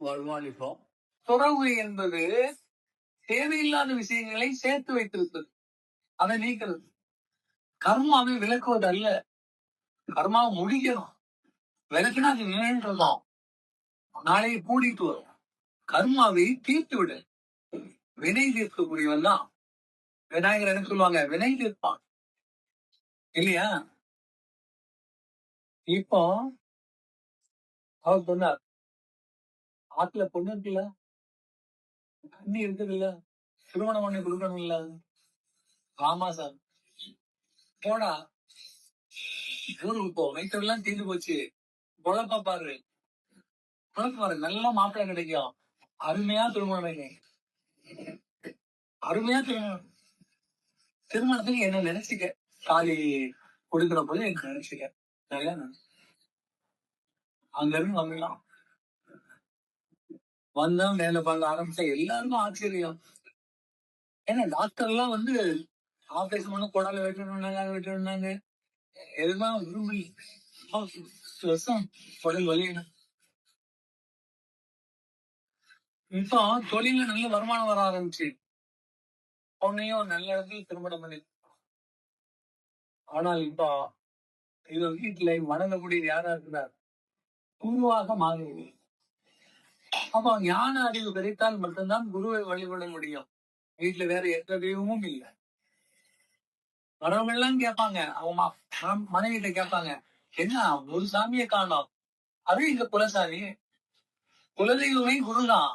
வருவான். இப்போ துறவு என்பது தேவையில்லாத விஷயங்களை சேர்த்து வைத்திருப்பது, அதை நீக்கிறது. கர்மாவை விளக்குவது அல்ல, கர்மாவை முடிக்கணும். விளக்குனா அது நின்றுடும், நாளைக்கு கூடிட்டு வரும். கர்மாவை தீர்த்து விடு. வினை தீர்க்கக்கூடியவன் தான் விநாயகர். என்ன சொல்லுவாங்க? வினை தீர்ப்பான், இல்லையா? இப்போ அவர் சொன்னார், ஆத்துல பொண்ணு இருக்குல்ல, தண்ணி இருக்குது இல்ல, திருமணம் பண்ணி கொடுக்கணும் இல்ல. ஆமா சார். போடா ஊருக்கு போ, வயிற்றெல்லாம் தீர்ந்து போச்சு, பொழப்ப பாரு, பொழப்ப பாரு, நல்ல மாப்பிள்ளை கிடைக்கும், அருமையா திருமணம் வைங்க, அருமையா திருமணம். திருமணத்துக்கு என்ன நினைச்சுக்க, தாலி கொடுக்கிற போது எனக்கு நினைச்சுக்க, நல்லா அங்க இருந்து வந்துடலாம். வந்தா வேலை பார்க்க ஆரம்பிச்சா எல்லாருக்கும் ஆச்சரியம். ஏன்னா டாக்டர் எல்லாம் வந்து ஆபரேஷன் பண்ண குடலை வெட்டணும்னாங்க, எதுதான் விரும்பி குடல் வலியன. இப்போ தொழில நல்ல வருமானம் வர ஆரம்பிச்சு, பொண்ணையும் நல்ல இடத்துல திருமணம் பண்ணி. ஆனால் இப்போ இது வீட்டுல வணங்கக்கூடிய யாரா இருக்கிறார்? குருவாக மாறுவது. அப்போ ஞான அறிவு கிடைத்தால் மட்டும்தான் குருவை வழிபட முடியும். வீட்டுல வேற எந்த தெய்வமும் இல்லை. வரவங்கெல்லாம் கேட்பாங்க, அவங்க மனைவிட்ட கேட்பாங்க, என்ன ஒரு சாமியை காணோம்? அது இந்த குலசாமி, குலதெய்வமே குருதான்.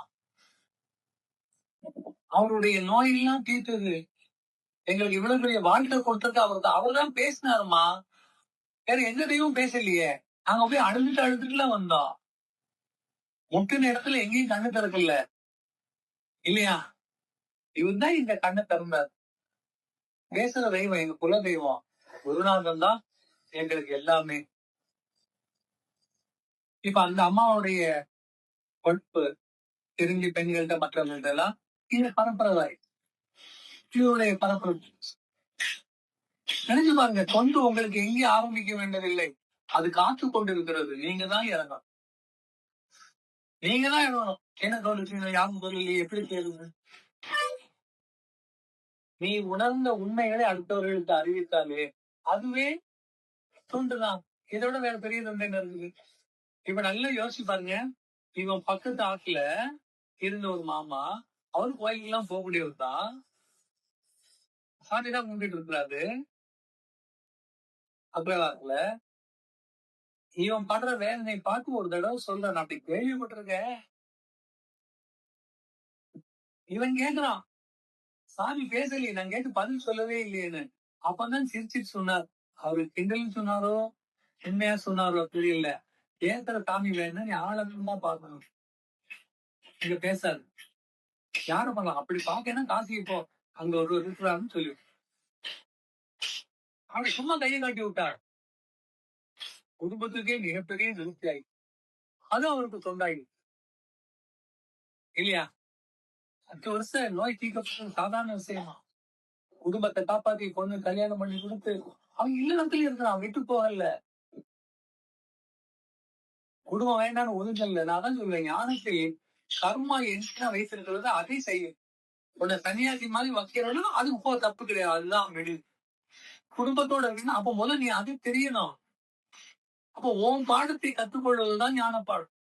அவருடைய நோயெல்லாம் தீர்த்தது, எங்களுக்கு இவ்வளவு பெரிய வாழ்க்கை கொடுத்தது அவர் தான் பேசினாருமா, வேற எந்த தெய்வம் பேசலையே. நாங்க போய் அழுதுட்டுலாம் வந்தோம். முட்டின இடத்துல எங்கேயும் கண்ணு திறக்கல, இல்லையா? இவர் தான் இந்த கண்ணை திறந்தார். பேசுற தெய்வம் எங்க குல தெய்வம் குருநாதன் தான் எங்களுக்கு எல்லாமே. இப்ப அந்த அம்மாவுடைய பொறுப்பு தெரிஞ்சு பெண்கள்கிட்ட மற்றவர்கள்ட்ட எல்லாம் இந்த பரப்புறதாய் இவருடைய பரப்புரை. நினைச்சு பாருங்க, தொண்டு உங்களுக்கு எங்கேயும் ஆரம்பிக்க வேண்டியதில்லை, அது காத்து கொண்டிருக்கிறது. நீங்க தான் இறங்கணும், நீங்க தான் இறங்கணும். என்ன தொழில் யாரும் தொழில் எப்படி தேடுது? நீ உணர்ந்த உண்மைகளை அடுத்தவர்களுக்கு அறிவித்தாலே அதுவே தொண்டுதான். இதோட வேற பெரிய தொண்டு என்ன இருக்குது? இப்ப நல்லா யோசிச்சு பாருங்க. இவன் பக்கத்து ஆத்துல இருந்த ஒரு மாமா, அவரு கோயிலுக்கு எல்லாம் போகக்கூடியவர் தான், சாமிதான் கும்பிட்டு இருக்கிறாரு. அக்ரவாரத்துல இவன் படுற வேதனை பார்த்து ஒரு தடவை சொல்றான், அப்படி கேள்விப்பட்டிருக்கேன். இவன் கேக்குறான், சாமி பேசலையே, நான் கேட்டு பதில் சொல்லவே இல்லையேன்னு. அப்பதான் சிரிச்சிட்டு சொன்னார். அவரு கிண்டல் சொன்னாரோ உண்மையா சொன்னாரோ தெரியல, ஏத்துற சாமி வேணும்னா நீ ஆழமா பார்க்கணும், இங்க பேசாது. யாரும் பண்ணலாம் அப்படி பாக்கன்னா காசி இப்போ அங்க ஒரு இருக்கிறாருன்னு சொல்லி அப்படி சும்மா கையை காட்டி விட்டார். குடும்பத்துக்கே மிகப்பெரிய திருப்தி ஆகி அது அவருக்கு தொண்டாயி, இல்லையா? 10 வருஷம் நோய் தீர்க்கப்பட்டது சாதாரண விஷயமா? குடும்பத்தை காப்பாத்தி பொண்ணு கல்யாணம் பண்ணி கொடுத்து அவன் இல்லறத்துல இருக்கிறான், விட்டு போகல. குடும்பம் வேண்டாம்னு ஒதுங்கல்ல. நான் தான் சொல்லுவேன், ஞானத்தில் கர்மா என்ன வைத்திருக்கிறது அதை செய்யும். உன்னை சன்னியாசி மாதிரி வைக்கிறோம்னா அதுக்கு போ, தப்பு கிடையாது, அதுதான் விடு. குடும்பத்தோட இருக்குன்னா அப்ப முதல்ல நீ அது தெரியணும். அப்போ உன் பாடத்தை கற்றுக்கொள்வதுதான் ஞான பாடம்.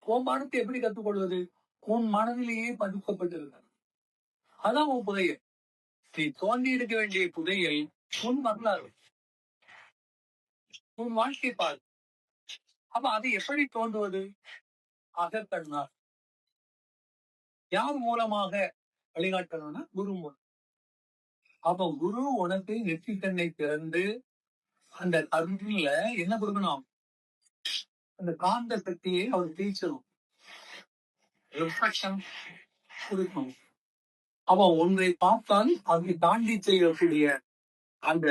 உன் பாடத்தை எப்படி கற்றுக்கொள்வது? உன் மனதிலேயே பதிக்கப்பட்டிருக்க, அதான் உன் புதையல். நீ தோண்டி எடுக்க வேண்டிய புதையல் உன் வரலாறு, உன் வாழ்க்கை பாடு. அப்ப அதை எப்படி தோன்றுவது? அகக்கண்ணார். யார் மூலமாக வழிகாட்டணும்னா குரு மூலம். அப்ப குரு உனக்கு நெற்றிக்கண்ணை திறந்து அந்த கருவில என்ன கொடுக்கணும்? அந்த காந்த சக்தியை அவர் தீச்சணும், ரிஃப்ளெக்ஷன் கொடுக்கணும். அப்ப ஒன்றை பார்த்தால் அதை தாண்டி செய்யக்கூடிய அந்த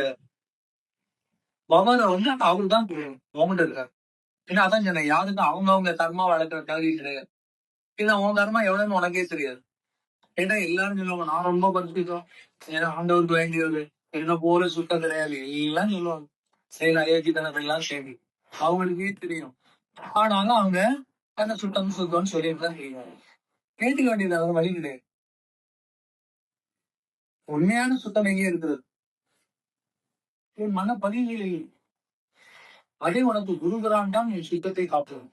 பவரை வந்து அவரு தான் கவர்மெண்ட் இருக்காரு. ஏன்னா அதான் சொன்னேன், யாருக்கும் அவங்கவுங்க தர்மா வளர்க்குற தகுதி கிடையாது. ஏன்னா உன் தர்மா எவ்வளவுன்னு உனக்கே தெரியாது. ஏன்னா எல்லாரும் சொல்லுவாங்க, நான் ரொம்ப படிச்சுட்டோம், ஏன்னா ஆண்டவருக்கு வேண்டியது என்ன போல சுத்தம் கிடையாது எல்லாம் சொல்லுவாங்க. சரி, அயோக்கியத்தனத்தை எல்லாம் சரி அவங்களுக்கே தெரியும். ஆனாலும் அவங்க அந்த சுத்தம்னு சொல்லிட்டு தான் செய்யணும். கேட்டுக்க வேண்டியது அது வழி கிடையாது. உண்மையான சுத்தம் எங்கே இருக்கிறது? உன் மன பதிவுகளில். அதே உனக்கு குருபுரான் தான் என் சுத்தத்தை காப்பது.